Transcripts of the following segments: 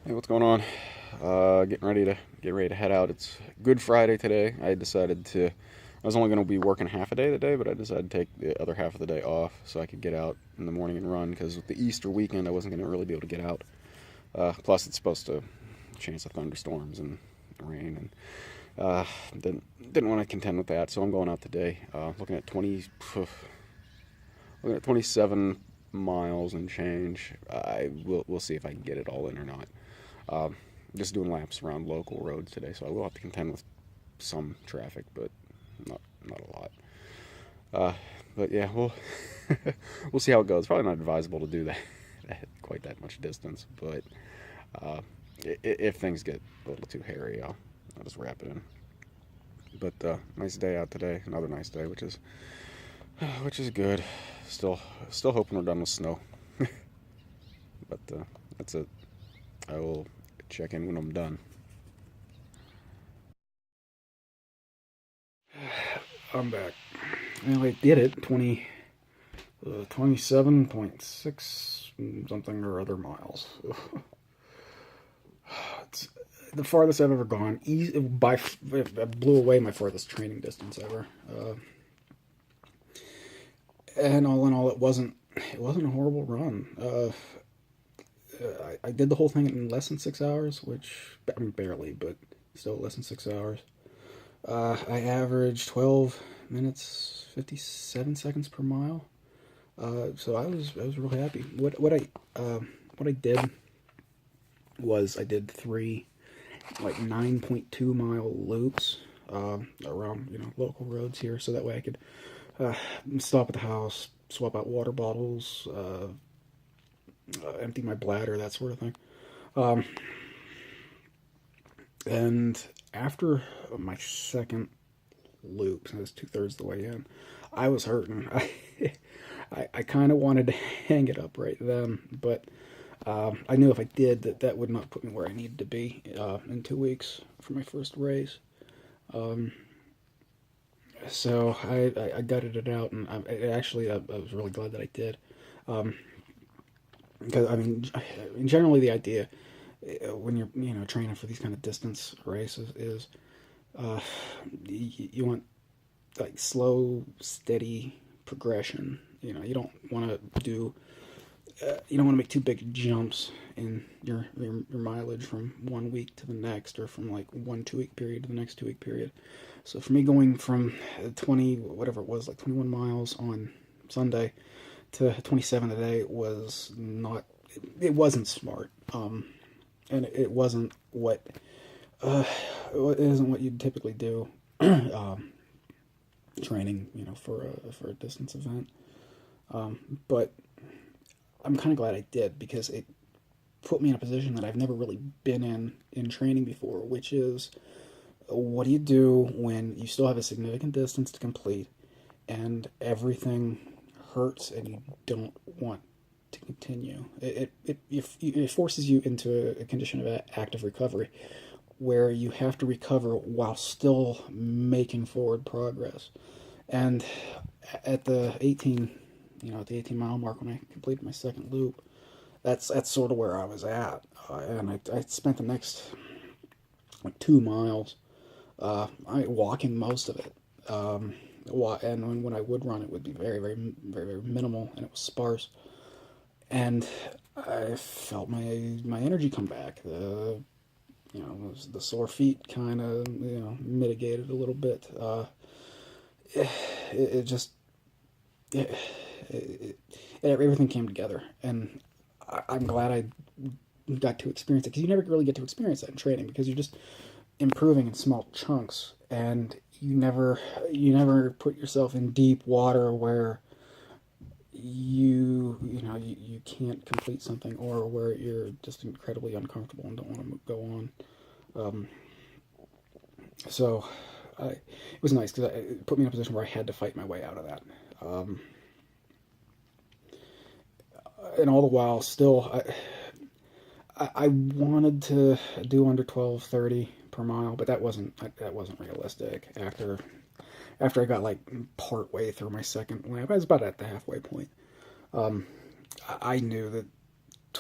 Hey, what's going on? Getting ready to head out. It's Good Friday today. I was only going to be working half a day today, but I decided to take the other half of the day off so I could get out in the morning and run. Because with the Easter weekend, I wasn't going to really be able to get out. Plus, it's supposed to chance of thunderstorms and rain, and uh, didn't want to contend with that. So I'm going out today. Looking at 27 miles and change. We'll see if I can get it all in or not. Um, just doing laps around local roads today, so I will have to contend with some traffic, but not a lot. Uh, but yeah, we'll see how it goes. Probably not advisable to do that quite that much distance, but uh, if things get a little too hairy, I'll just wrap it in. But nice day out today. Another nice day, which is good. Still hoping we're done with snow, but that's it. I will check in when I'm done. I'm back. Well, I did it. 27.6 something or other miles. It's the farthest I've ever gone. I blew away my farthest training distance ever. And all in all, it wasn't a horrible run. I did the whole thing in less than 6 hours, which I mean barely, but still less than 6 hours. I averaged 12 minutes 57 seconds per mile. So I was really happy. What I did was I did three like 9.2 mile loops around local roads here, so that way I could uh, stop at the house, swap out water bottles, empty my bladder, that sort of thing. Um, and after my second loop, so I was 2/3 the way in, I was hurting. I kind of wanted to hang it up right then, but I knew if I did that would not put me where I needed to be in 2 weeks for my first race. Um, so I gutted it out, and I was really glad that I did. Um, because I mean, generally the idea when you're training for these kind of distance races is uh, you want like slow, steady progression. You don't want to do you don't want to make too big jumps in your mileage from 1 week to the next, or from like 1 2 week period to the next 2 week period. So for me, going from 20 whatever it was, like 21 miles on Sunday to 27 today was not. It wasn't smart, and it wasn't uh, it isn't what you'd typically do. Training, for a distance event. But I'm kind of glad I did, because it put me in a position that I've never really been in training before, which is, what do you do when you still have a significant distance to complete and everything hurts and you don't want to continue? It forces you into a condition of active recovery, where you have to recover while still making forward progress. And at the 18, at the 18-mile mark, when I completed my second loop, that's sort of where I was at. And I spent the next like 2 miles walking most of it. And when I would run, it would be very, very, very, very minimal, and it was sparse. And I felt my energy come back. The sore feet kind of mitigated a little bit. It just it, it, everything came together, and I'm glad I got to experience it, because you never really get to experience that in training, because you're just improving in small chunks, and you never put yourself in deep water where you can't complete something, or where you're just incredibly uncomfortable and don't want to go on. Um, so it was nice, because it put me in a position where I had to fight my way out of that. Um, and all the while, still, I wanted to do under 12:30 per mile, but that wasn't realistic. After I got like part way through my second lap, I was about at the halfway point. Um, I knew that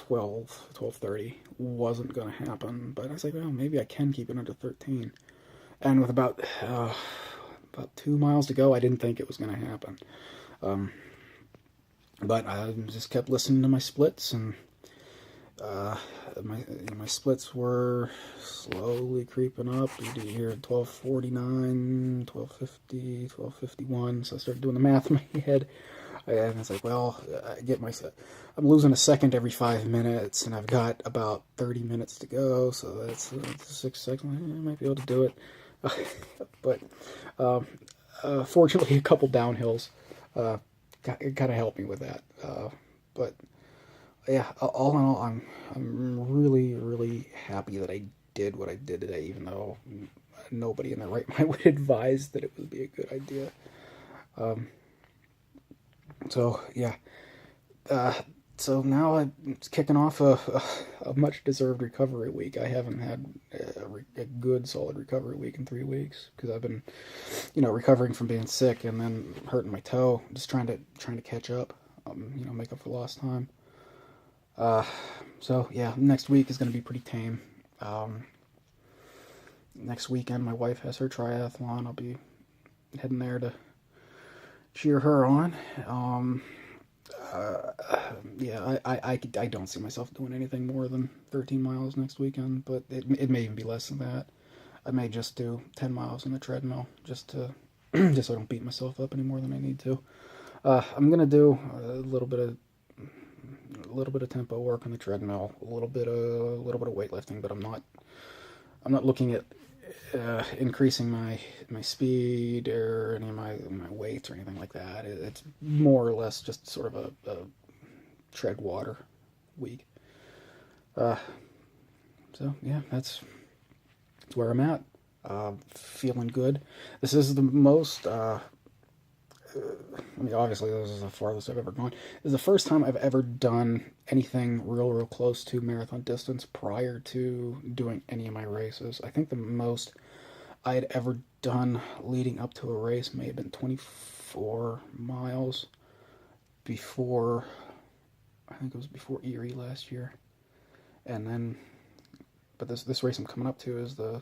12:30 wasn't going to happen. But I was like, well, maybe I can keep it under 13. And with about 2 miles to go, I didn't think it was going to happen. But I just kept listening to my splits, and my splits were slowly creeping up. You hear 12:49, 12:50, 12:51. So I started doing the math in my head. And it's like, well, I'm losing a second every 5 minutes, and I've got about 30 minutes to go, so that's 6 seconds. I might be able to do it. But fortunately, a couple downhills kind of helped me with that. But yeah, all in all, I'm really, really happy that I did what I did today, even though nobody in their right mind would advise that it would be a good idea. So yeah, so now I'm kicking off a much deserved recovery week. I haven't had a good solid recovery week in 3 weeks because I've been, recovering from being sick and then hurting my toe, just trying to catch up, make up for lost time. So yeah, next week is going to be pretty tame. Next weekend, my wife has her triathlon. I'll be heading there to cheer her on. Yeah, I don't see myself doing anything more than 13 miles next weekend, but it may even be less than that. I may just do 10 miles on the treadmill just to just so I don't beat myself up any more than I need to. I'm gonna do a little bit of tempo work on the treadmill, a little bit of weightlifting, but I'm not looking at increasing my speed or any of my weights or anything like that. It's more or less just sort of a tread water week. So yeah, that's where I'm at. Feeling good. This is the most. Obviously, this is the farthest I've ever gone. This is the first time I've ever done anything real close to marathon distance prior to doing any of my races. I think the most I had ever done leading up to a race may have been 24 miles before, I think it was before Erie last year. And then, but this race I'm coming up to is the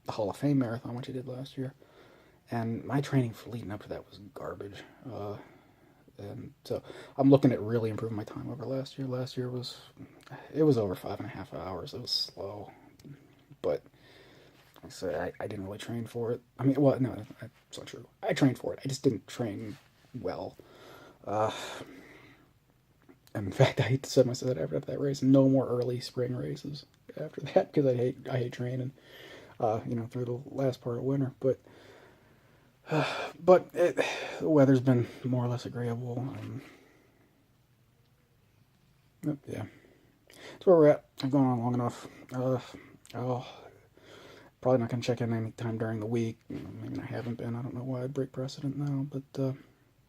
Hall of Fame marathon, which I did last year. And my training for leading up to that was garbage. And so I'm looking at really improving my time over last year. Last year was over 5.5 hours. It was slow, but like I said, I didn't really train for it. I mean, well, no, that's not true. I trained for it. I just didn't train well. And in fact, I said myself that after that race, no more early spring races after that because I hate training. Through the last part of winter, but the weather's been more or less agreeable. Yeah, that's where we're at. I've gone on long enough. I'll probably not going to check in any time during the week. Maybe I haven't been. I don't know why I break precedent now, but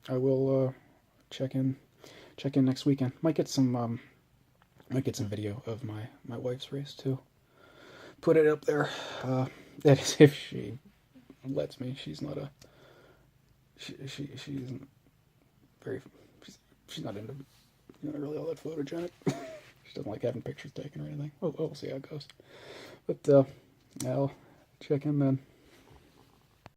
I will check in next weekend. Might get some video of my wife's race too. Put it up there. That is if she lets me. She's not she isn't very, she's not into, really all that photogenic. She doesn't like having pictures taken or anything. We'll see how it goes. But I'll check in then.